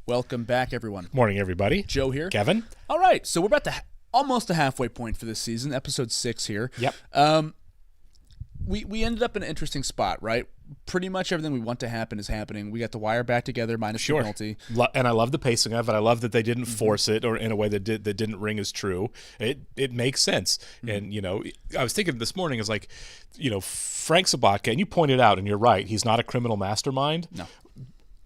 Welcome back, everyone. Morning, everybody. Joe here. Kevin. All right, so we're about to almost a halfway point for this season, episode 6 here. Yep. We ended up in an interesting spot, right? Pretty much everything we want to happen is happening. We got the wire back together, minus the penalty. And I love the pacing of it. I love that they didn't force it or in a way that didn't ring as true. It makes sense. And, I was thinking this morning is like, Frank Sabatka, and you pointed out, and you're right, he's not a criminal mastermind. No.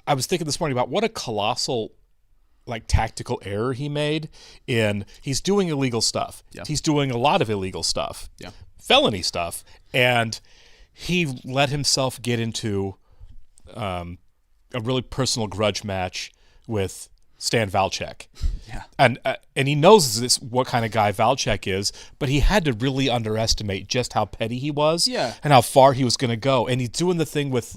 I was thinking this morning about what a colossal tactical error he made he's doing illegal stuff. Yeah. He's doing a lot of illegal stuff. Yeah. Felony stuff. And he let himself get into a really personal grudge match with Stan Valchek. Yeah. And he knows what kind of guy Valchek is, but he had to really underestimate just how petty he was. Yeah. And how far he was going to go. And he's doing the thing with,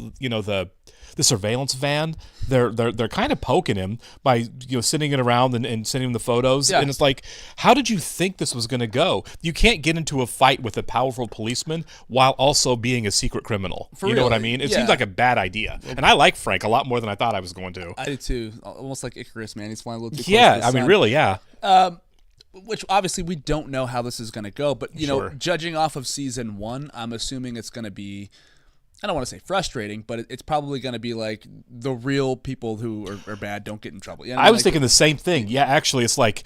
the surveillance van. They're kind of poking him by sending it around and sending him the photos. Yeah. And it's like, how did you think this was going to go? You can't get into a fight with a powerful policeman while also being a secret criminal. For you real. know what I mean? It Yeah. seems like a bad idea. And I like Frank a lot more than I thought I was going to. I do too. Almost like Icarus, man. He's flying a little too close Yeah, to the I mean, sun. really, yeah. Which obviously we don't know how this is going to go, but Sure. judging off of season 1, I'm assuming it's going to be, I don't want to say frustrating, but it's probably going to be like the real people who are bad don't get in trouble. You know, I was thinking the same thing. Yeah, actually, it's like,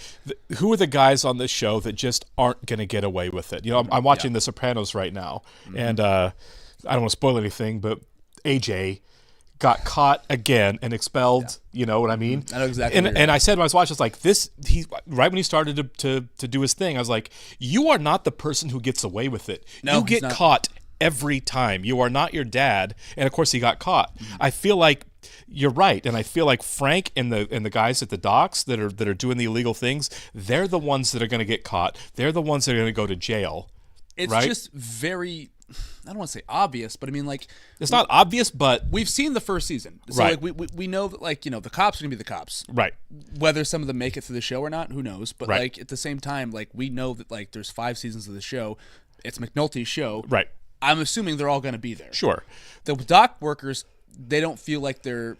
who are the guys on this show that just aren't going to get away with it? I'm watching The Sopranos right now, and I don't want to spoil anything, but AJ got caught again and expelled. Yeah. You know what I mean? I know exactly. And I said when I was watching, it's like this. He right when he started to do his thing, I was like, you are not the person who gets away with it. No, you get caught every time. You are not your dad. And of course he got caught. I feel like you're right, and I feel like Frank and the guys at the docks that are doing the illegal things, they're the ones that are going to get caught. They're the ones that are going to go to jail. It's right? just very, I don't want to say obvious, but I mean, like, it's not obvious, but we've seen the first season, so right. like we know that, like, the cops are gonna be the cops, right? Whether some of them make it through the show or not, who knows? But right. like at the same time, like we know that like there's 5 seasons of the show. It's McNulty's show, right? I'm assuming they're all going to be there. Sure. The dock workers, they don't feel like the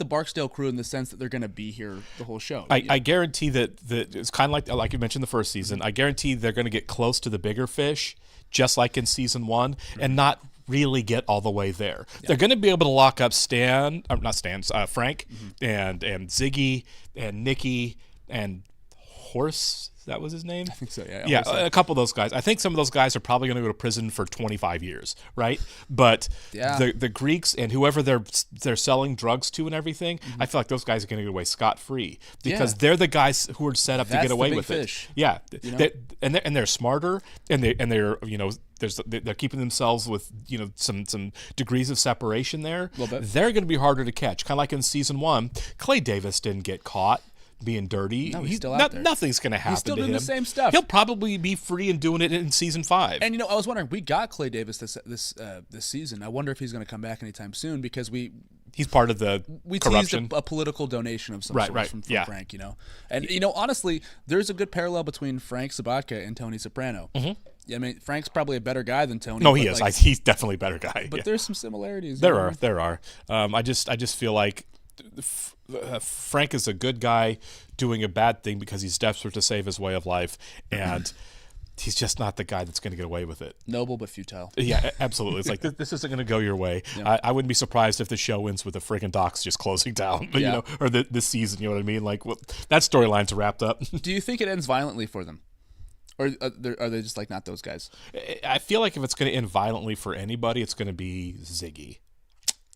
Barksdale crew in the sense that they're going to be here the whole show. I guarantee that it's kind of like you mentioned the first season. I guarantee they're going to get close to the bigger fish, just like in season 1, and not really get all the way there. Yeah. They're going to be able to lock up Frank and Ziggy and Nikki and Horse. That was his name? I think so, yeah. Yeah, a couple of those guys. I think some of those guys are probably going to go to prison for 25 years, right? But the Greeks and whoever they're selling drugs to and everything, I feel like those guys are going to get away scot-free because they're the guys who are set up to get away with fish. it. Yeah, they're smarter, and they're they're keeping themselves with some degrees of separation there. A little bit. They're going to be harder to catch. Kind of like in season 1, Clay Davis didn't get caught being dirty. No, he's still out there. Nothing's going to happen. He's still to doing him. the same stuff. He'll probably be free and doing it in season 5. And I was wondering, we got Clay Davis this season. I wonder if he's going to come back anytime soon because he's part of the corruption. Teased a political donation of some sort from Frank. And honestly, there's a good parallel between Frank Sabatka and Tony Soprano. I mean, Frank's probably a better guy than Tony. No, he is. He's definitely a better guy. But there's some similarities. There are. I just feel like Frank is a good guy doing a bad thing because he's desperate to save his way of life, and he's just not the guy that's going to get away with it. Noble but futile. Yeah, absolutely. It's like this isn't going to go your way. Yeah. I wouldn't be surprised if the show ends with the friggin' docks just closing down, or this season. You know what I mean? Like, that storyline's wrapped up. Do you think it ends violently for them? Or are they just like not those guys? I feel like if it's going to end violently for anybody, it's going to be Ziggy.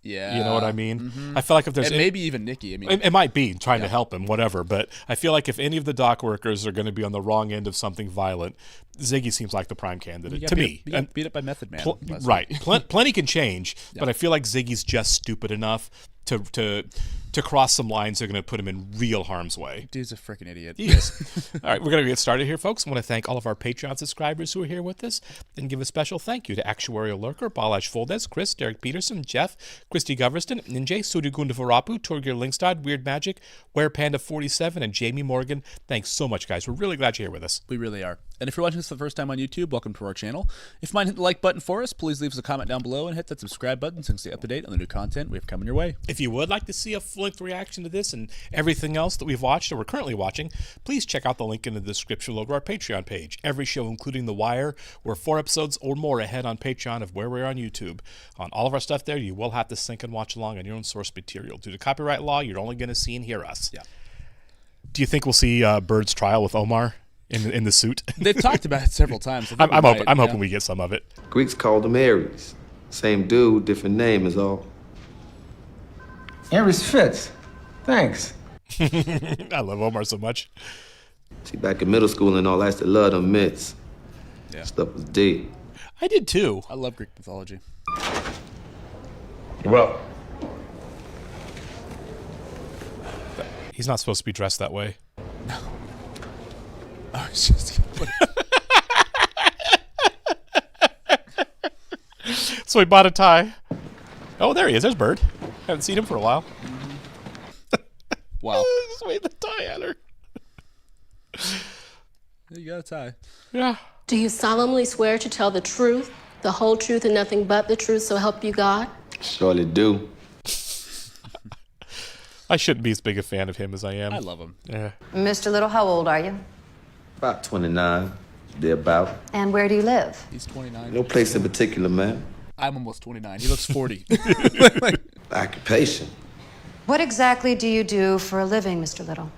Yeah. You know what I mean? I feel like if there's... maybe even Nikki. I mean, it might be trying to help him, whatever. But I feel like if any of the dock workers are going to be on the wrong end of something violent, Ziggy seems like the prime candidate to me. He got beat up by Method Man. Right. Plenty can change, but I feel like Ziggy's just stupid enough to cross some lines that are going to put him in real harm's way. Dude's a freaking idiot. He is. All right, we're going to get started here, folks. I want to thank all of our Patreon subscribers who are here with us, and give a special thank you to Actuarial Lurker, Balash Foldes, Chris, Derek Peterson, Jeff, Christy Goverston, Ninjay, Sudugunda Varapu, Torgir Lingstad, Weird Magic, Were Panda 47, and Jamie Morgan. Thanks so much, guys. We're really glad you're here with us. We really are. And if you're watching this for the first time on YouTube, welcome to our channel. If you mind hitting the like button for us, please leave us a comment down below and hit that subscribe button so you can stay up to date on the new content we have coming your way. If you would like to see a full-length reaction to this and everything else that we've watched or we're currently watching, please check out the link in the description below to our Patreon page. Every show, including The Wire, we're 4 episodes or more ahead on Patreon of where we're on YouTube. On all of our stuff there, you will have to sync and watch along on your own source material. Due to copyright law, you're only going to see and hear us. Yeah. Do you think we'll see Bird's trial with Omar in the suit? They've talked about it several times. I'm hoping we get some of it. Greeks called him Ares. Same dude, different name is all. Ares fits. Thanks. I love Omar so much. See, back in middle school and all, I used to love them myths. Yeah. Stuff was deep. I did too. I love Greek mythology. Well, He's not supposed to be dressed that way. Oh, it's just... So he bought a tie. Oh, there he is. There's Bird. Haven't seen him for a while. Wow. Just wave the tie at her. You got a tie. Yeah. Do you solemnly swear to tell the truth, the whole truth, and nothing but the truth, so help you God? Surely do. I shouldn't be as big a fan of him as I am. I love him. Yeah. Mr. Little, how old are you? About 29, thereabout. And where do you live? He's 29. No place in particular, man. I'm almost 29. He looks 40. Occupation. What exactly do you do for a living, Mr. Little?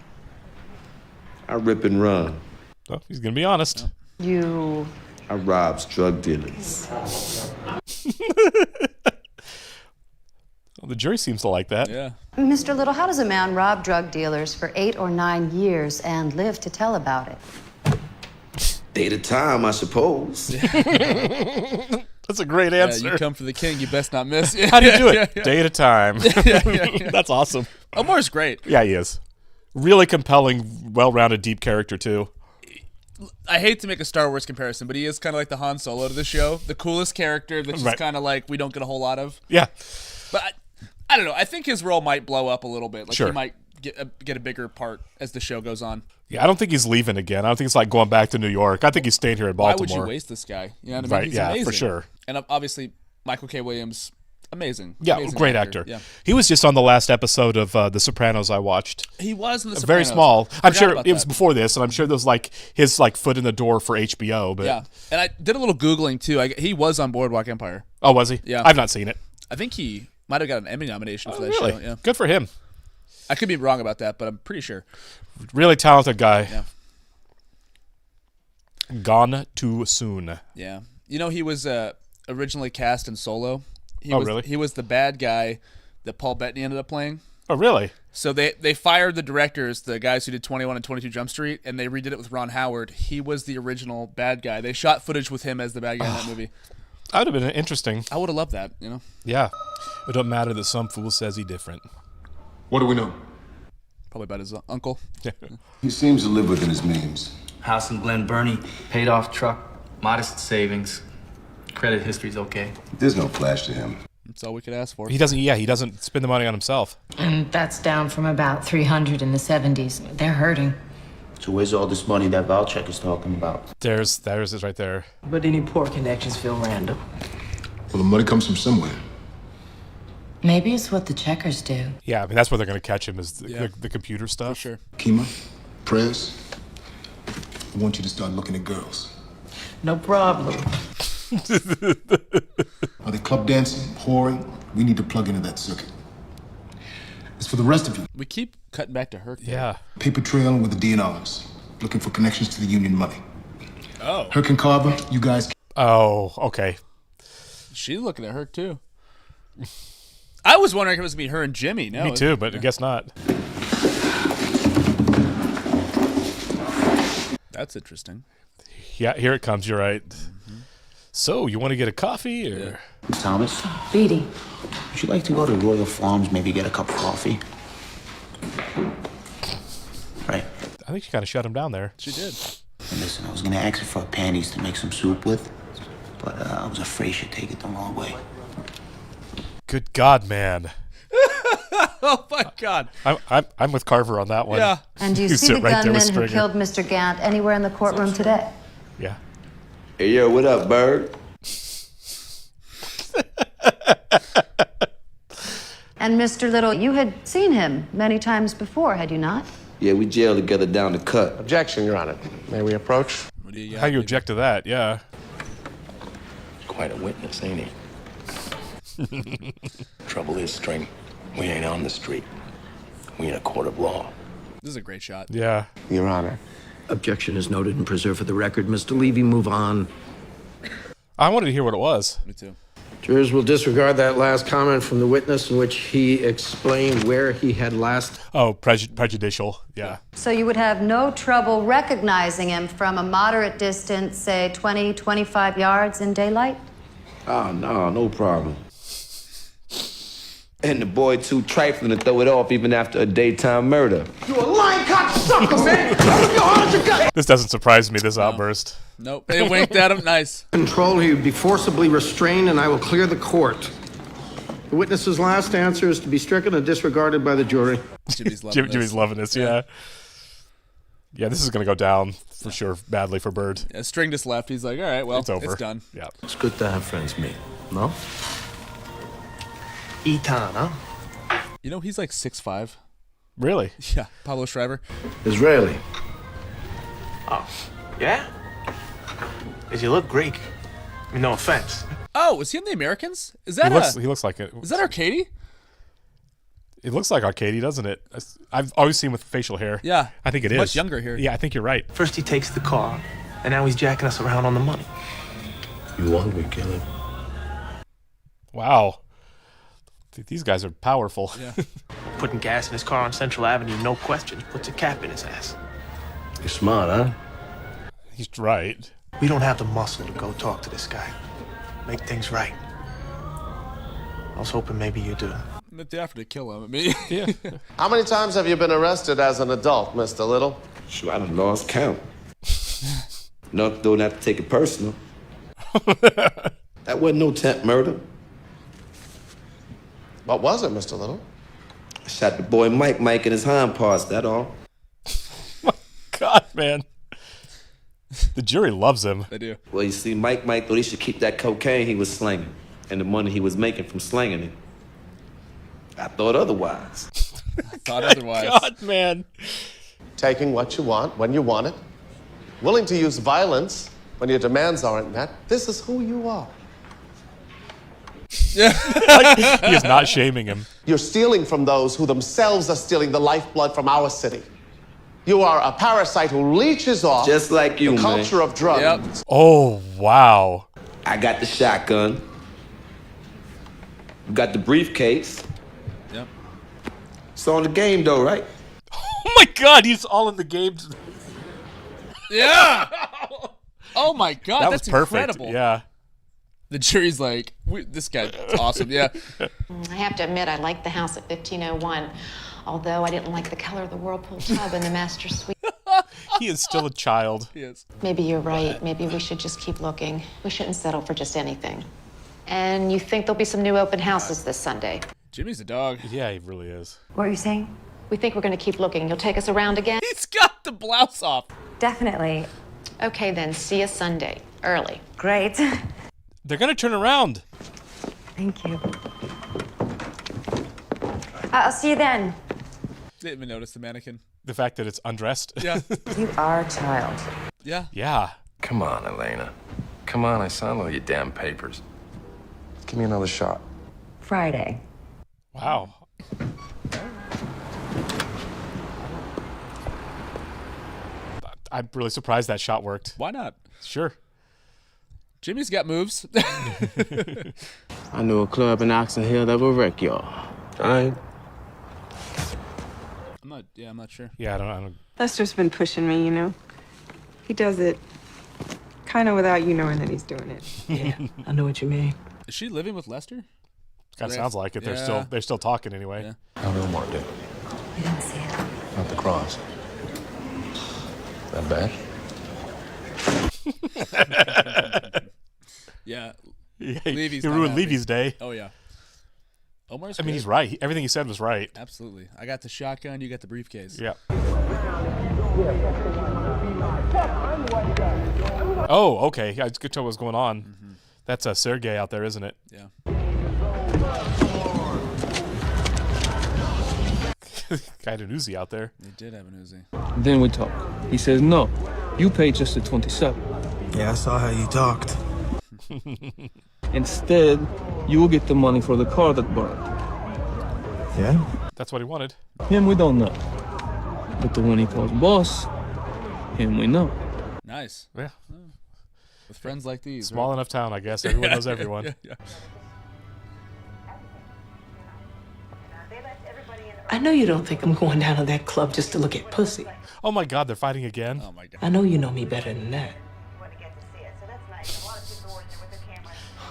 I rip and run. Well, he's going to be honest. You... I robs drug dealers. Well, the jury seems to like that. Yeah. Mr. Little, how does a man rob drug dealers for 8 or 9 years and live to tell about it? Day to time, I suppose. That's a great answer. Yeah, you come for the king, you best not miss. How do you do it? Day at a time. That's awesome. Omar's great. Yeah, he is. Really compelling, well-rounded, deep character, too. I hate to make a Star Wars comparison, but he is kind of like the Han Solo to the show. The coolest character that's just kind of like we don't get a whole lot of. Yeah. But I don't know. I think his role might blow up a little bit. Like Sure. he might get a bigger part as the show goes on. Yeah, I don't think he's leaving again. I don't think it's like going back to New York. I think he's staying here in Baltimore. Why would you waste this guy? You know what I mean? Right, He's yeah, amazing. for sure. And obviously, Michael K. Williams, amazing. Yeah, Amazing great actor. Yeah. He was just on the last episode of The Sopranos I watched. He was in The Very Sopranos. small. I'm Forgot sure about it was that. before this, and I'm sure there was like his like foot in the door for HBO. But Yeah. And I did a little Googling, too. He was on Boardwalk Empire. Oh, was he? Yeah. I've not seen it. I think he might have got an Emmy nomination for that Really? show. Yeah. Good for him. I could be wrong about that, but I'm pretty sure. Really talented guy. Yeah. Gone too soon. Yeah. You know, he was originally cast in Solo. Really? He was the bad guy that Paul Bettany ended up playing. Oh, really? So they fired the directors, the guys who did 21 and 22 Jump Street, and they redid it with Ron Howard. He was the original bad guy. They shot footage with him as the bad guy in that movie. That would have been interesting. I would have loved that, you know? Yeah. It don't matter that some fool says he different. What do we know? Probably about his uncle. He seems to live within his means. House in Glen Burnie, paid off truck, modest savings. Credit history's okay. There's no flash to him. That's all we could ask for. He doesn't spend the money on himself. And that's down from about 300 in the 70s. They're hurting. So where's all this money that Valchek is talking about? There's it right there. But any poor connections feel random. Well, the money comes from somewhere. Maybe it's what the checkers do. Yeah, I mean that's where they're going to catch him is the computer stuff. For sure. Kima, Prez, I want you to start looking at girls. No problem. Are they club dancing, whoring? We need to plug into that circuit. As for the rest of you, We keep cutting back to her. Yeah. paper trail with the DNRs, looking for connections to the union money. Oh. Herc and Carver, you guys. Oh, okay. She's looking at her, too. I was wondering if it was going to be her and Jimmy. No, Me too, but I guess not. That's interesting. Yeah, here it comes. You're right. So, you want to get a coffee or? Thomas, Beatty. would you like to go to Royal Farms, maybe get a cup of coffee? Right. I think she kind of shut him down there. She did. And listen, I was gonna ask you for panties to make some soup with, but I was afraid she'd take it the wrong way. Good God, man. Oh, my God. I'm with Carver on that one. Yeah. And do you You see sit the right there with gunman who Stringer. killed Mr. Gant anywhere in the courtroom today? Hey, yo, what up, Bird? And Mr. Little, you had seen him many times before, had you not? Yeah, we jailed together down the cut. Objection, Your Honor. May we approach? How you object to that? Yeah. Quite a witness, ain't he? Trouble is, String, we ain't on the street. We in a court of law. This is a great shot. Yeah. Your Honor. Objection is noted and preserved for the record. Mr. Levy, move on. I wanted to hear what it was. Me too. Jurors will disregard that last comment from the witness in which he explained where he had last... Oh, prejudicial. Yeah. So you would have no trouble recognizing him from a moderate distance, say 20, 25 yards in daylight? Oh, no problem. And the boy too trifling to throw it off even after a daytime murder. You a lying cocksucker, man! I look hard you got. This doesn't surprise me, this outburst. Nope. They winked at him. Nice. Control, he would be forcibly restrained and I will clear the court. The witness's last answer is to be stricken and disregarded by the jury. Jimmy's loving Jimmy's loving this, yeah. Yeah, this is going to go down for sure badly for Bird. Yeah, String just left. He's like, all right, well, It's over. it's done. Yeah. It's good to have friends meet, no? Eton, huh? You know, he's like 6'5". Really? Yeah, Pablo Schreiber. Israeli. Oh, yeah? Does he look Greek? I mean, no offense. Oh, is he in The Americans? Is that He looks like it. Is that Arcady? It looks like Arcady, doesn't it? I've always seen with facial hair. Yeah. I think it Much is. younger here. Yeah, I think you're right. First he takes the car, and now he's jacking us around on the money. You want, we kill him. Wow. These guys are powerful. Yeah. Putting gas in his car on Central Avenue, no questions. Puts a cap in his ass. You're smart, huh? He's right. We don't have the muscle to go talk to this guy. Make things right. I was hoping maybe you do. If they offered to kill him, I mean, Yeah. How many times have you been arrested as an adult, Mr. Little? Sure, I done lost count. Nothing though not to take it personal. That wasn't no temp murder. What was it, Mr. Little? I shot the boy Mike in his hind parts, that all. God, man. The jury loves him. they do. Well, you see, Mike thought he should keep that cocaine he was slinging and the money he was making from slinging it. I thought otherwise. Thought otherwise. God, man. Taking what you want when you want it. Willing to use violence when your demands aren't met. This is who you are. He is not shaming him. You're stealing from those who themselves are stealing the lifeblood from our city. You are a parasite who leeches off Just like you, the man. culture of drugs. Yep. Oh, wow. I got the shotgun. You got the briefcase. Yep. It's on the game, though, right? Oh, my God. He's all in the game. Yeah. Oh my God, That that's was perfect. incredible. Yeah. The jury's like, this guy's awesome. Yeah. I have to admit, I liked the house at 1501, although I didn't like the color of the whirlpool tub in the master suite. He is still a child. He is. Maybe you're right. Maybe we should just keep looking. We shouldn't settle for just anything. And you think there'll be some new open houses this Sunday? Jimmy's a dog. Yeah, he really is. What are you saying? We think we're going to keep looking. You'll take us around again? He's got the blouse off. Definitely. Okay, then. See you Sunday. Early. Great. They're going to turn around. Thank you. I'll see you then. Didn't even notice the mannequin. The fact that it's undressed. Yeah. You are a child. Yeah. Yeah. Come on, Elena. Come on, I signed all your damn papers. Give me another shot. Friday. Wow. I'm really surprised that shot worked. Why not? Sure. Jimmy's got moves. I knew a club in Oxon Hill that would wreck y'all. All right. I'm not sure. Yeah, I don't. Lester's been pushing me, you know. He does it kind of without you knowing that he's doing it. Yeah, I know what you mean. Is she living with Lester? Kind of sounds like it. Yeah. They're still talking anyway. Yeah. How'd Omar do? We didn't see it. Not the cross. That bad? Yeah. Yeah, Levy's he not ruined happy. Levy's day. Oh, yeah. Omar's I mean, good. he's right. Everything he said was right. Absolutely. I got the shotgun. You got the briefcase. Yeah. Oh, okay. Yeah, it's good to know what's going on. Mm-hmm. That's Sergey out there, isn't it? Yeah. Guy had an Uzi out there. They did have an Uzi. Then we talk. He says, no, you paid just the 27. Yeah, I saw how you talked. Instead, you will get the money for the car that burned. Yeah? That's what he wanted. Him, we don't know. But the one he calls boss, him, we know. Nice. Yeah. With friends like these. Small enough town, I guess. Everyone knows everyone. Yeah. I know you don't think I'm going down to that club just to look at pussy. Oh my God, they're fighting again. Oh my God. I know you know me better than that.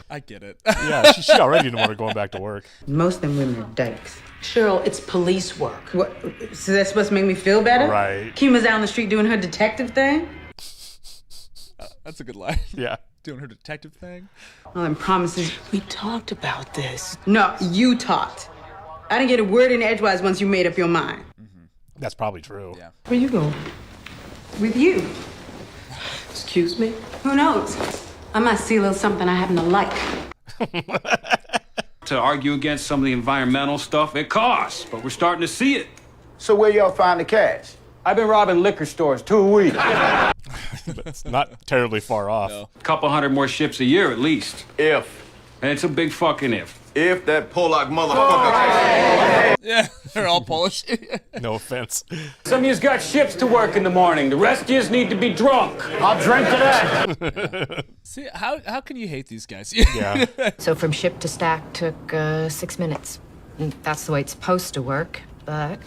I get it. Yeah, she already didn't want her going back to work. Most of them women are dykes. Cheryl, it's police work. What? So that's supposed to make me feel better? Right. Kima's down the street doing her detective thing? That's a good line. Yeah. Doing her detective thing. Well, then promises. We talked about this. No, you talked. I didn't get a word in edgewise once you made up your mind. That's probably true. Yeah. Where you going? With you. Excuse me? Who knows? I might see a little something I happen to like. To argue against some of the environmental stuff, it costs, but we're starting to see it. So where y'all find the cash? I've been robbing liquor stores 2 a week. That's not terribly far off. No. Couple hundred more ships a year at least. If. And it's a big fucking if. If that Polak motherfucker... Yeah, they're all Polish. No offense. Some of you's got ships to work in the morning. The rest of yous need to be drunk. I'll drink to that. See, how can you hate these guys? Yeah. So from ship to stack took 6 minutes. That's the way it's supposed to work, but...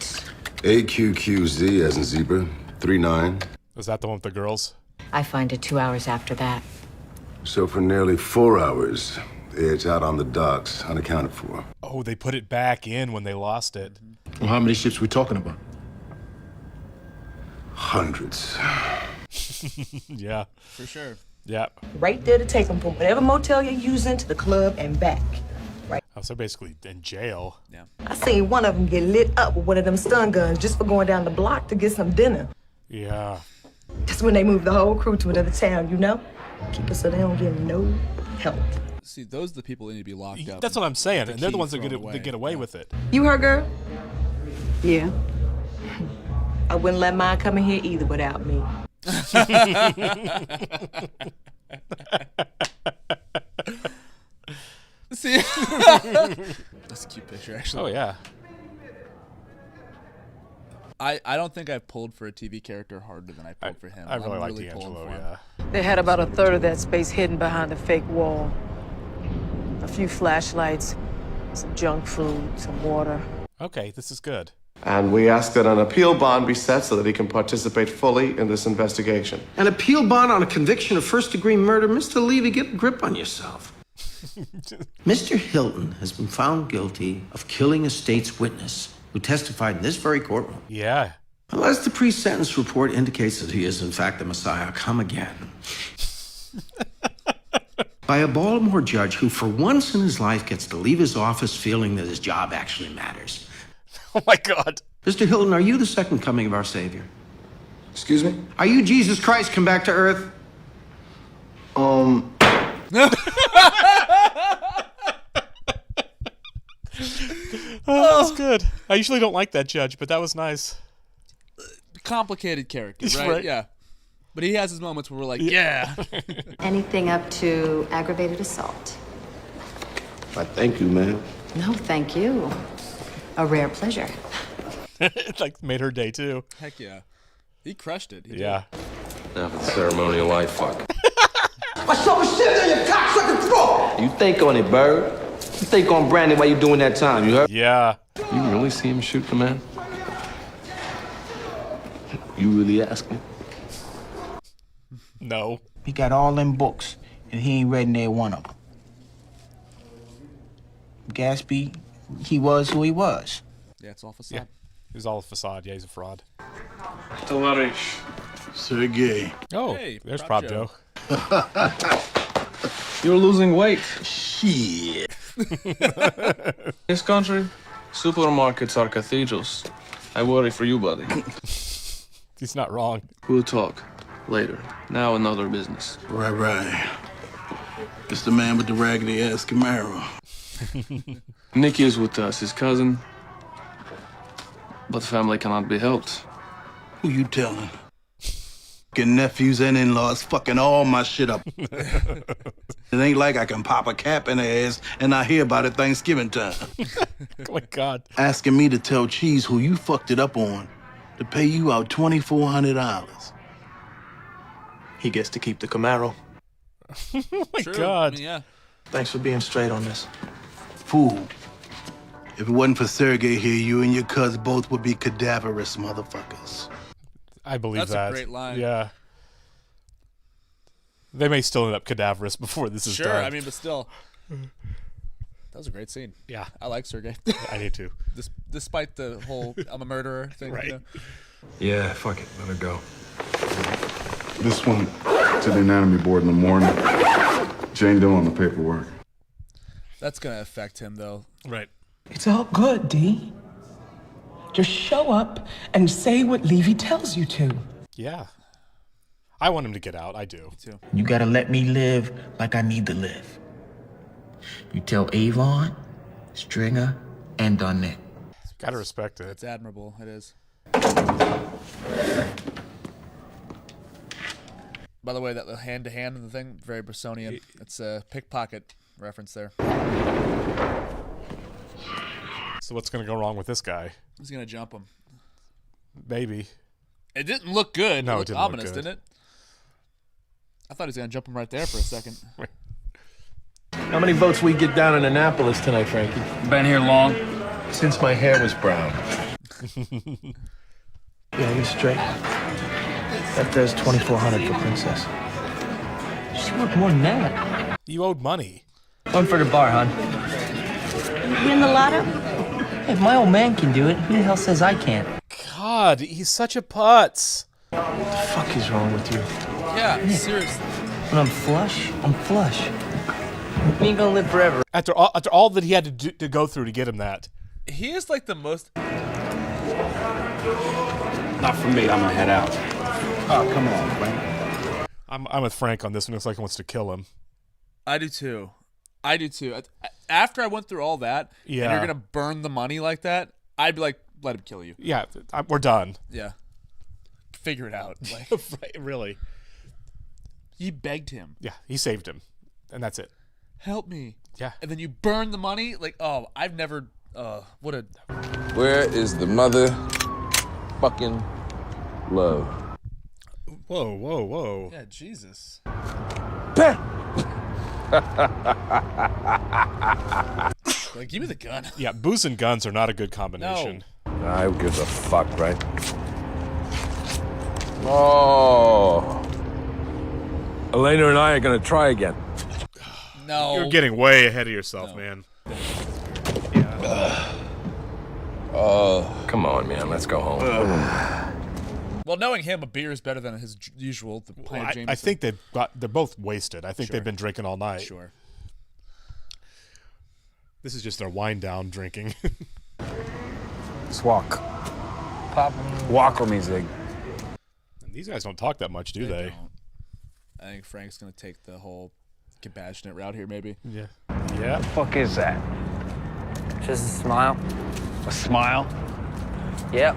AQQZ as in zebra, 39. Was that the one with the girls? I find it 2 hours after that. So for nearly 4 hours, it's out on the docks, unaccounted for. Oh, they put it back in when they lost it. Well, how many ships we talking about? Hundreds. Yeah. For sure. Yeah. Right there to take them from whatever motel you're using to the club and back. Right. Oh, so basically in jail. Yeah. I seen one of them get lit up with one of them stun guns just for going down the block to get some dinner. Yeah. That's when they moved the whole crew to another town, you know? Keep it so they don't get no help. See, those are the people that need to be locked up. That's what I'm saying. And they're the ones that thrown get away with it. You her girl? Yeah. I wouldn't let mine come in here either without me. See? That's a cute picture, actually. Oh, yeah. I don't think I've pulled for a TV character harder than I pulled for him. I really like pulling D'Angelo, for him. yeah. They had about a third of that space hidden behind a fake wall. A few flashlights, some junk food, some water. Okay, this is good. And we ask that an appeal bond be set so that he can participate fully in this investigation. An appeal bond on a conviction of first-degree murder? Mr. Levy, get a grip on yourself. Mr. Hilton has been found guilty of killing a state's witness who testified in this very courtroom. Yeah. Unless the pre-sentence report indicates that he is, in fact, the Messiah come again. By a Baltimore judge who, for once in his life, gets to leave his office feeling that his job actually matters. Oh, my God. Mr. Hilton, are you the second coming of our Savior? Excuse me? Are you Jesus Christ come back to earth? Oh, that was good. I usually don't like that judge, but that was nice. Complicated character, He's right? right. Yeah. But he has his moments where we're like, yeah. Anything up to aggravated assault? I thank you, ma'am. No, thank you. A rare pleasure. It like made her day too. Heck yeah. He crushed it. He Yeah. Now for the ceremonial life fuck. I saw shit in your cocksucker throat! You think on it, Bird. You think on Brandon while you doing that time, you heard? Yeah. You really see him shoot the man? You really asking? No. He got all them books, and he ain't read near one of them. Gatsby, he was who he was. Yeah, it's all facade. Yeah. He was all a facade. Yeah, he's a fraud. Tolarish. Sergey. Oh, Hey, there's Prop Prop Joe. You're losing weight. Shit. This country, supermarkets are cathedrals. I worry for you, buddy. He's not wrong. We'll talk later. Now another business. Right. It's the man with the raggedy-ass Camaro. Nicky is with us, his cousin. But family cannot be helped. Who you telling? Fucking nephews and in-laws fucking all my shit up. It ain't like I can pop a cap in their ass and not hear about it Thanksgiving time. Oh my God. Asking me to tell Cheese who you fucked it up on to pay you out $2,400. He gets to keep the Camaro. Oh my True. God. I mean, yeah. Thanks for being straight on this. Fool. If it wasn't for Sergey here, you and your cuz both would be cadaverous motherfuckers. I believe That's that. a great line. Yeah. They may still end up cadaverous before this is Sure, done. I mean, but still. That was a great scene. Yeah. I like Sergey. I need to. Despite the whole I'm a murderer thing. Right. You know? Yeah, fuck it. Let her go. This one to the anatomy board in the morning. Jane Doe on the paperwork. That's going to affect him, though. Right. It's all good, D. Just show up and say what Levy tells you to. Yeah. I want him to get out. I do. Too. You gotta let me live like I need to live. You tell Avon, Stringer, and Donette. Gotta respect it. It's admirable. It is. By the way, that hand-to-hand in the thing, very Bressonian. It's a pickpocket reference there. So what's going to go wrong with this guy? He's going to jump him. Maybe. It didn't look good. No, it it looked didn't ominous, look good. didn't it? I thought he was going to jump him right there for a second. How many votes we get down in Annapolis tonight, Frankie? Been here long? Since my hair was brown. Yeah, get straight. That does $2,400 for Princess. She worked more than that. You owed money. One for the bar, hon. You win the lotto? If my old man can do it, who the hell says I can't? God, he's such a putz. What the fuck is wrong with you? Yeah, seriously. When I'm flush, I'm flush. We ain't gonna live forever. After all that he had to go through to get him that. He is like the most... Not for me. I'm gonna head out. Oh, come on, Frank. I'm with Frank on this one. Looks like he wants to kill him. I do too. After I went through all that, and you're going to burn the money like that, I'd be like, let him kill you. Yeah, we're done. Yeah. Figure it out. Like, really. He begged him. Yeah, he saved him. And that's it. Help me. Yeah. And then you burn the money? Like, oh, I've never... what a... Where is the mother fucking love? Whoa. Yeah, Jesus. Like, give me the gun. Yeah, booze and guns are not a good combination. No. I give a fuck, right? Oh. Elena and I are gonna try again. No. You're getting way ahead of yourself, man. Come on, man. Let's go home. Well, knowing him, a beer is better than his usual. I think they're both wasted. I think they've been drinking all night. Sure. This is just their wind down drinking. Let's walk. Walk music. And these guys don't talk that much, do they? Don't. I think Frank's gonna take the whole compassionate route here, maybe. Yeah. What the fuck is that? Just a smile. A smile? Yep.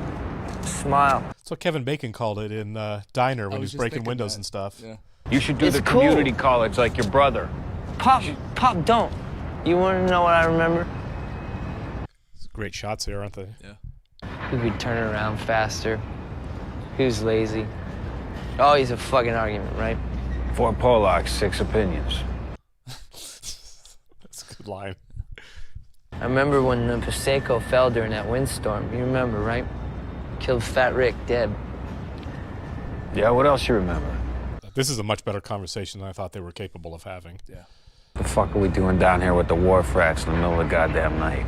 Smile. That's what Kevin Bacon called it in Diner when he was breaking windows that. and stuff. Yeah. You should do It's the cool. community college like your brother. Pop, don't. You want to know what I remember? Great shots here, aren't they? Yeah. Who could turn it around faster? Who's lazy? Always a fucking argument, right? 4 Polacks, 6 opinions. That's a good line. I remember when the Prosecco fell during that windstorm. You remember, right? Killed Fat Rick dead. Yeah, what else you remember? This is a much better conversation than I thought they were capable of having. Yeah. The fuck are we doing down here with the war frats in the middle of the goddamn night?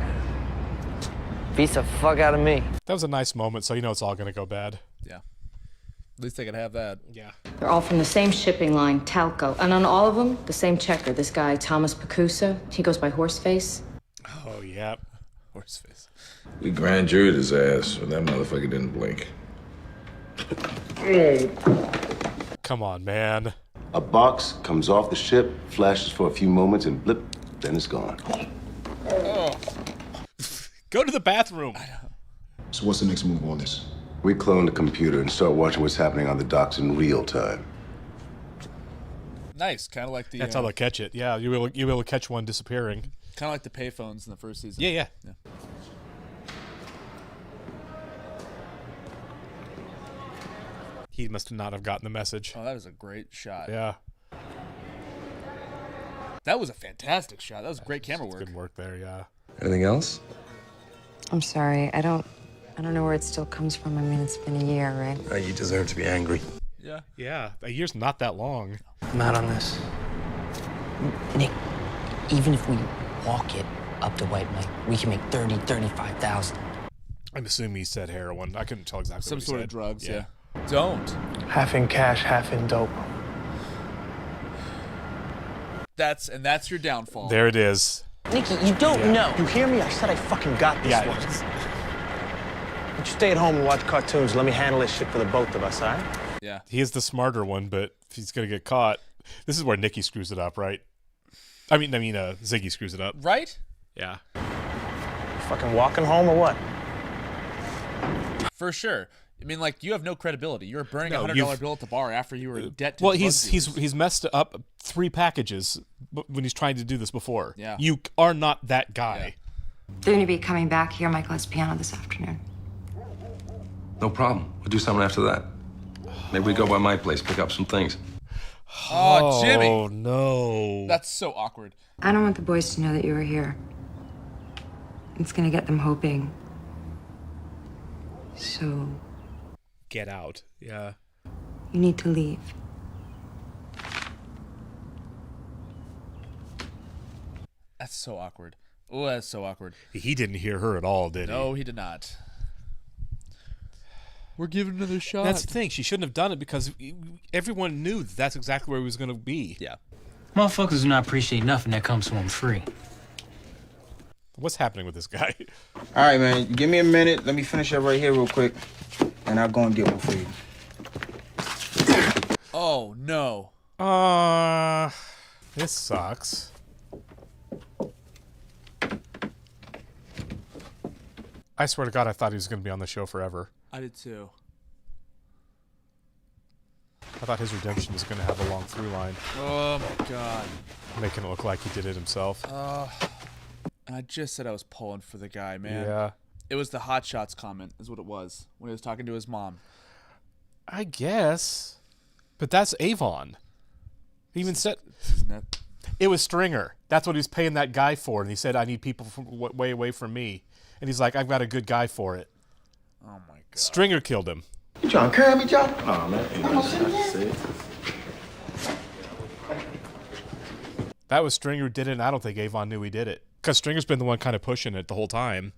Beats the fuck out of me. That was a nice moment, so you know it's all going to go bad. Yeah. At least they could have that. Yeah. They're all from the same shipping line, Talco. And on all of them, the same checker. This guy, Thomas Pacusa, he goes by Horseface. Oh, yeah. Horseface. We grand juried his ass, and that motherfucker didn't blink. Come on, man. A box comes off the ship, flashes for a few moments, and blip, then it's gone. Oh. Go to the bathroom. So what's the next move on this? We clone the computer and start watching what's happening on the docks in real time. Nice, kind of like the. That's how they'll catch it. Yeah, you'll be able to catch one disappearing. Kind of like the payphones in the first season. Yeah. He must not have gotten the message. Oh, that was a great shot. Yeah. That was a fantastic shot. That was great camera work. Good work there, yeah. Anything else? I'm sorry. I don't know where it still comes from. I mean, it's been a year, right? You deserve to be angry. Yeah. Yeah, a year's not that long. Not on this. Nick, even if we walk it up to White Mike, we can make 35,000. I'm assuming he said heroin. I couldn't tell exactly Some what he sort said. of drugs, yeah. Don't. Half in cash, half in dope. That's your downfall. There it is. Nicky, you don't know. You hear me? I said I fucking got this one. You stay at home and watch cartoons. Let me handle this shit for the both of us, all right? Yeah. He is the smarter one, but if he's going to get caught, this is where Nicky screws it up, right? I mean, Ziggy screws it up. Right? Yeah. You fucking walking home or what? For sure. I mean, like, you have no credibility. You're burning a $100 bill at the bar after you were in debt to Well, drug he's messed up 3 packages when he's trying to do this before. Yeah. You are not that guy. They're going to be coming back here. Michael has piano this afternoon. No problem. We'll do something after that. Maybe we go by my place, pick up some things. Oh, Jimmy. Oh, no. That's so awkward. I don't want the boys to know that you were here. It's going to get them hoping. So Get out. Yeah. you need to leave. That's so awkward. Oh, that's so awkward. He didn't hear her at all, did he? No, he did not. We're giving another shot. That's the thing. She shouldn't have done it because everyone knew that's exactly where he was going to be. Yeah. Motherfuckers do not appreciate nothing that comes to them free. What's happening with this guy? All right, man. Give me a minute. Let me finish up right here real quick, and I'll go and get one for you. Oh, no. This sucks. I swear to God, I thought he was going to be on the show forever. I did too. I thought his redemption was going to have a long through line. Oh, my God. Making it look like he did it himself. I just said I was pulling for the guy, man. Yeah. It was the Hot Shots comment, is what it was, when he was talking to his mom. I guess. But that's Avon. He even said... It was Stringer. That's what he was paying that guy for. And he said, I need people from way away from me. And he's like, I've got a good guy for it. Oh, my God. Stringer killed him. You trying to carry me, John? Oh, man. That was Stringer who did it, and I don't think Avon knew he did it. Because Stringer's been the one kind of pushing it the whole time.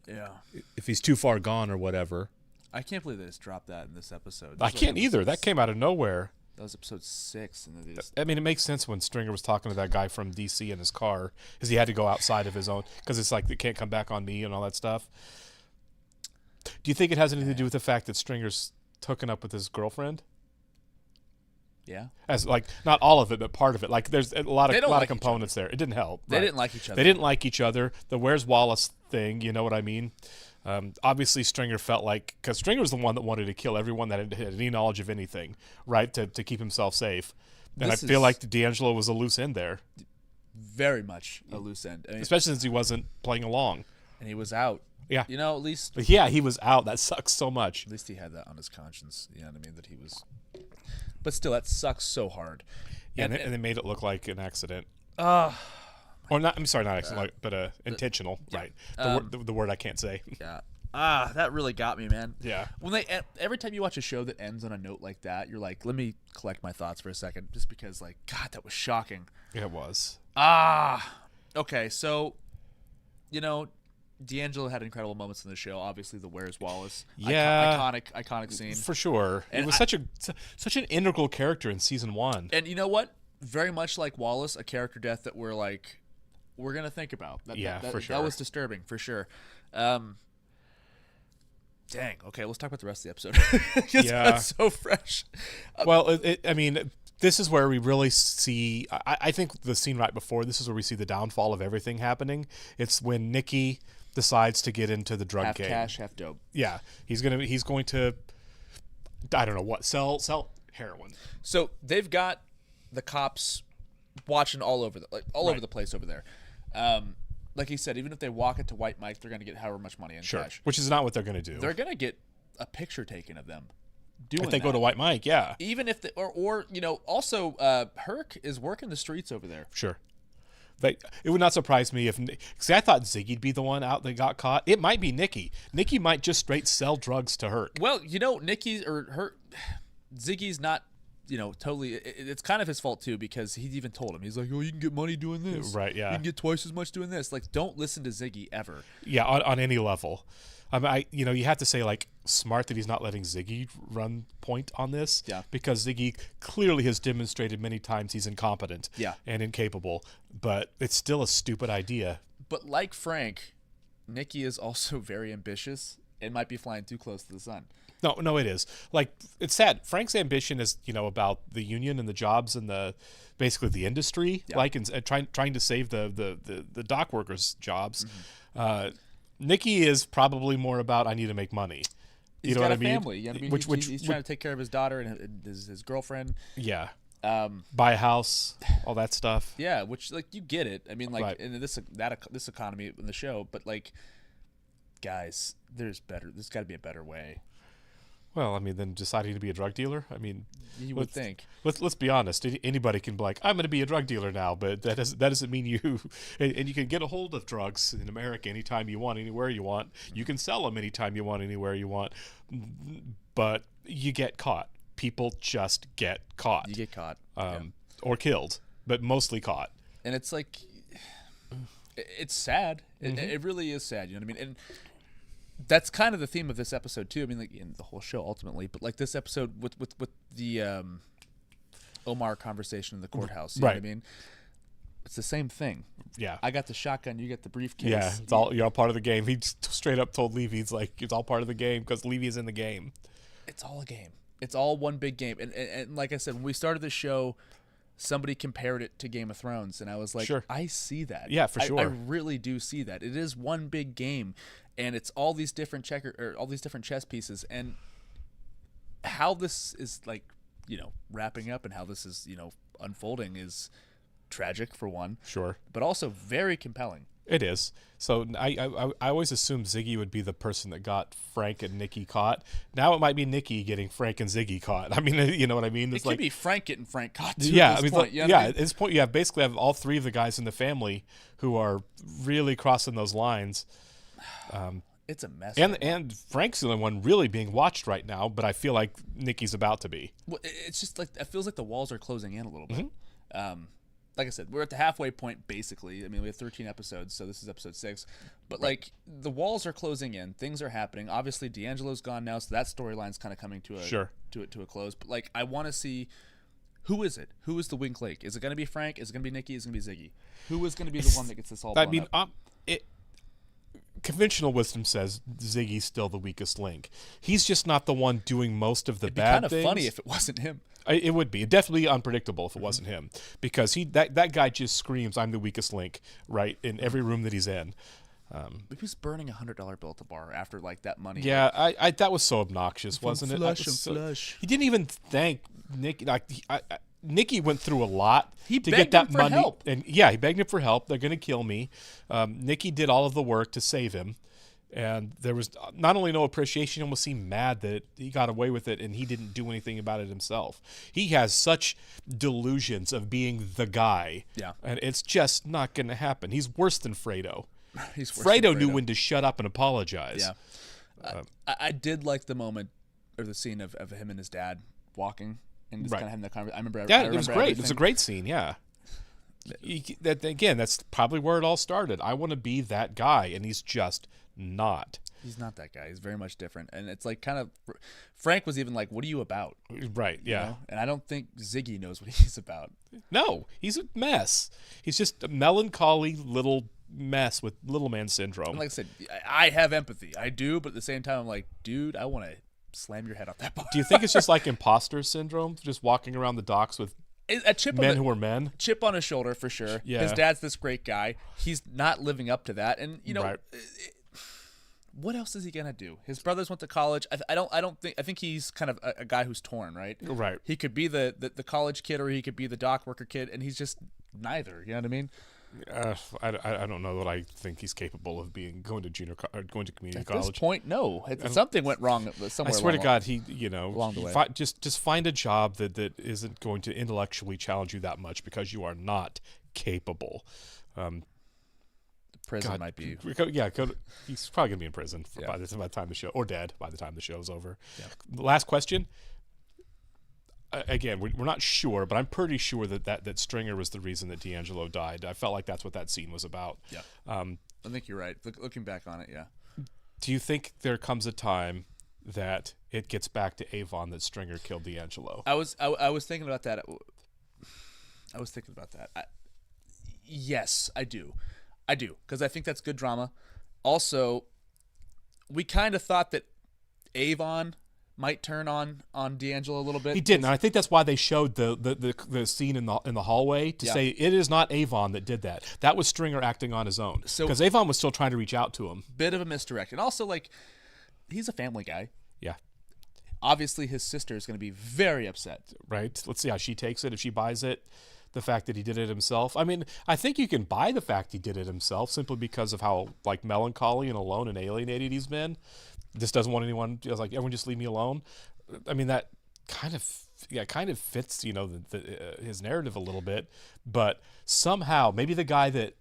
Yeah. If he's too far gone or whatever. I can't believe they just dropped that in this episode. I can't either. That came out of nowhere. That was episode 6. And they just... I mean, it makes sense when Stringer was talking to that guy from D.C. in his car, because he had to go outside of his own, because it's like, they can't come back on me and all that stuff. Do you think it has anything to do with the fact that Stringer's hooking up with his girlfriend? Yeah. As like, not all of it, but part of it. Like, there's a lot of like components there. It didn't help. They didn't like each other. They didn't like each other. The Where's Wallace thing, you know what I mean? Obviously, Stringer felt like, because Stringer was the one that wanted to kill everyone that had any knowledge of anything, right, to keep himself safe. And I feel like D'Angelo was a loose end there. Very much a loose end. I mean, especially since he wasn't playing along. And he was out. Yeah. You know, at least... Yeah, he was out. That sucks so much. At least he had that on his conscience. You know what I mean? That he was... But still, that sucks so hard. Yeah, and they made it look like an accident. Or not, I'm sorry, not accident, but intentional, right. The word I can't say. Yeah. That really got me, man. Yeah. When every time you watch a show that ends on a note like that, you're like, let me collect my thoughts for a second, just because, like, God, that was shocking. It was. Okay, so, you know, D'Angelo had incredible moments in the show. Obviously, the Where's Wallace, iconic scene for sure. And it was such an integral character in season 1. And you know what? Very much like Wallace, a character death that we're gonna think about. For sure. That was disturbing for sure. Dang. Okay, let's talk about the rest of the episode. That's so fresh. Well, I mean, this is where we really see. I think the scene right before this is where we see the downfall of everything happening. It's when Nikki decides to get into the drug game. Half cash, half dope. Yeah, he's going to, I don't know what, sell heroin. So they've got the cops watching all over the place over there. Like he said, even if they walk it to White Mike, they're going to get however much money in cash. Which is not what they're going to do. They're going to get a picture taken of them doing if they go to White Mike, yeah. Even if also Herc is working the streets over there. Sure. It would not surprise me if, because I thought Ziggy'd be the one out that got caught. It might be Nikki. Nikki might just straight sell drugs to Herc. Well, Ziggy's not, totally. It's kind of his fault too, because he even told him, he's like, "Oh, you can get money doing this, right? Yeah, you can get twice as much doing this." Like, don't listen to Ziggy ever. Yeah, on any level. You have to say, like, smart that he's not letting Ziggy run point on this. Yeah. Because Ziggy clearly has demonstrated many times he's incompetent. Yeah. And incapable, but it's still a stupid idea. But like Frank, Nikki is also very ambitious and might be flying too close to the sun. No, it is. Like, it's sad. Frank's ambition is, about the union and the jobs and basically the industry, and trying to save the dock workers' jobs. Mm-hmm. Nikki is probably more about, I need to make money. He's got a family. He's trying to take care of his daughter and his girlfriend. Yeah. Buy a house, all that stuff. Yeah, which, like, you get it. I mean, like, in this economy in the show, but, like, guys, there's got to be a better way. Well, I mean, than deciding to be a drug dealer. I mean, you would think. Let's be honest. Anybody can be like, I'm going to be a drug dealer now, but that doesn't mean you. And you can get a hold of drugs in America anytime you want, anywhere you want. You can sell them anytime you want, anywhere you want. But you get caught. People just get caught. You get caught, or killed, but mostly caught. And it's like, it's sad. Mm-hmm. It really is sad. You know what I mean? And that's kind of the theme of this episode too. I mean, like, in the whole show ultimately, but like this episode with the Omar conversation in the courthouse. You know what I mean? It's the same thing. Yeah. I got the shotgun, you get the briefcase. Yeah, it's all part of the game. He straight up told Levy, he's like, it's all part of the game because Levy is in the game. It's all a game. It's all one big game. And like I said, when we started the show, somebody compared it to Game of Thrones, and I was like, sure. I see that. Yeah, for sure. I really do see that. It is one big game, and it's all these different all these different chess pieces, and how this is, like, wrapping up and how this is, unfolding is tragic for one. Sure. But also very compelling. It is. So I always assumed Ziggy would be the person that got Frank and Nikki caught. Now it might be Nikki getting Frank and Ziggy caught. I mean, you know what I mean? It could be Frank getting Frank caught too. Yeah, at this point. At this point, you have basically have all three of the guys in the family who are really crossing those lines. It's a mess. And Frank's the only one really being watched right now, but I feel like Nikki's about to be. Well, it's just like, it feels like the walls are closing in a little bit. Mm-hmm. Like I said, we're at the halfway point, basically. I mean, we have 13 episodes, so this is episode 6. But, like, the walls are closing in. Things are happening. Obviously, D'Angelo's gone now, so that storyline's kind of coming to a close. But, like, I want to see, who is it? Who is the Wink Lake? Is it going to be Frank? Is it going to be Nikki? Is it going to be Ziggy? Who is going to be the one that gets this all blown up? Conventional wisdom says Ziggy's still the weakest link. He's just not the one doing most of the bad things. It'd be kind of funny if it wasn't him. It would be definitely unpredictable if it wasn't him, because that guy just screams, "I'm the weakest link," right, in every room that he's in. He was burning $100 bill at the bar after, like, that money. Yeah, I that was so obnoxious, wasn't it? Flush. He didn't even thank Nick. Like, Nikki went through a lot to get that money. Help. And yeah, he begged him for help. They're going to kill me. Nikki did all of the work to save him. And there was not only no appreciation, he almost seemed mad that he got away with it and he didn't do anything about it himself. He has such delusions of being the guy. Yeah. And it's just not going to happen. He's worse than Fredo. Fredo knew when to shut up and apologize. Yeah. I did like the moment, or the scene of him and his dad walking and just kind of having that conversation. I remember. It was great. It was a great scene, yeah. That's probably where it all started. I want to be that guy, and he's just not. He's not that guy. He's very much different. And it's like kind of Frank was even like, what are you about? Right, yeah. You know? And I don't think Ziggy knows what he's about. No, he's a mess. He's just a melancholy little mess with little man syndrome. And like I said, I have empathy. I do, but at the same time, I'm like, dude, I want to slam your head off that bar. Do you think it's just like imposter syndrome, just walking around the docks with men who are men? Chip on his shoulder for sure. Yeah. His dad's this great guy. He's not living up to that, and you know, right. What else is he gonna do? His brothers went to college. I think he's kind of a guy who's torn, right? Right. He could be the college kid, or he could be the dock worker kid, and he's just neither. You know what I mean? I don't know that I think he's capable of going to community college. At this point, no. Something went wrong somewhere. I swear to God, along the way. Just find a job that isn't going to intellectually challenge you that much, because you are not capable. Prison might be. He's probably gonna be in prison by the time the show, or dead by the time the show's over. Yeah. Last question. Again, we're not sure, but I'm pretty sure that Stringer was the reason that D'Angelo died. I felt like that's what that scene was about. Yeah. I think you're right. Looking back on it, yeah. Do you think there comes a time that it gets back to Avon that Stringer killed D'Angelo? I was thinking about that. Yes, I do, because I think that's good drama. Also, we kind of thought that Avon might turn on D'Angelo a little bit. He didn't. And I think that's why they showed the scene in the hallway to say it is not Avon that did that. That was Stringer acting on his own. Because Avon was still trying to reach out to him. Bit of a misdirect. And also, like, he's a family guy. Yeah. Obviously, his sister is going to be very upset. Right. Let's see how she takes it. If she buys it, the fact that he did it himself. I mean, I think you can buy the fact he did it himself simply because of how, like, melancholy and alone and alienated he's been. Just doesn't want anyone. He was like, everyone just leave me alone. I mean, that kind of fits, his narrative a little bit. But somehow, maybe the guy that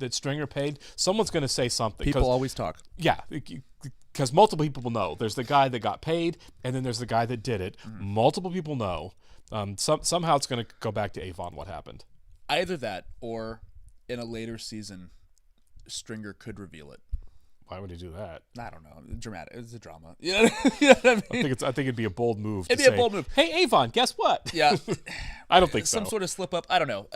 Stringer paid, someone's going to say something. People always talk. Yeah, because multiple people know. There's the guy that got paid, and then there's the guy that did it. Mm-hmm. Multiple people know. Somehow it's going to go back to Avon. What happened? Either that, or in a later season, Stringer could reveal it. Why would he do that? I don't know. Dramatic. It's a drama. You know what I mean? I think it'd be a bold move. It'd be a bold move. Hey, Avon, guess what? Yeah. I don't think so. Some sort of slip up. I don't know.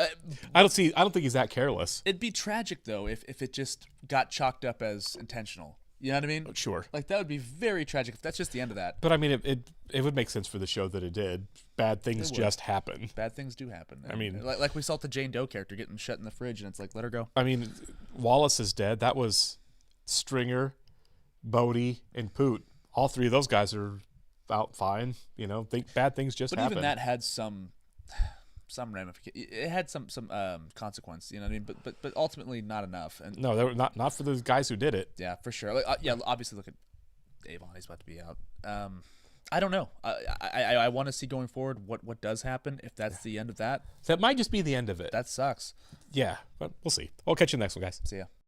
I don't think he's that careless. It'd be tragic though if it just got chalked up as intentional. You know what I mean? Sure. Like, that would be very tragic if that's just the end of that. But I mean, it would make sense for the show that it did. Bad things just happen. Bad things do happen. I mean, like we saw the Jane Doe character getting shut in the fridge, and it's like, let her go. I mean, Wallace is dead. That was Stringer, Bodie, and Poot. All three of those guys are out fine. Bad things just happen. But even that had some ramification. It had some consequence. You know what I mean? But ultimately not enough. And no, they were not for the guys who did it. Yeah, for sure. Like, obviously look at Avon. He's about to be out. I don't know. I want to see going forward what does happen, if that's the end of that. That might just be the end of it. That sucks. Yeah, but we'll see. I'll catch you next one, guys. See ya.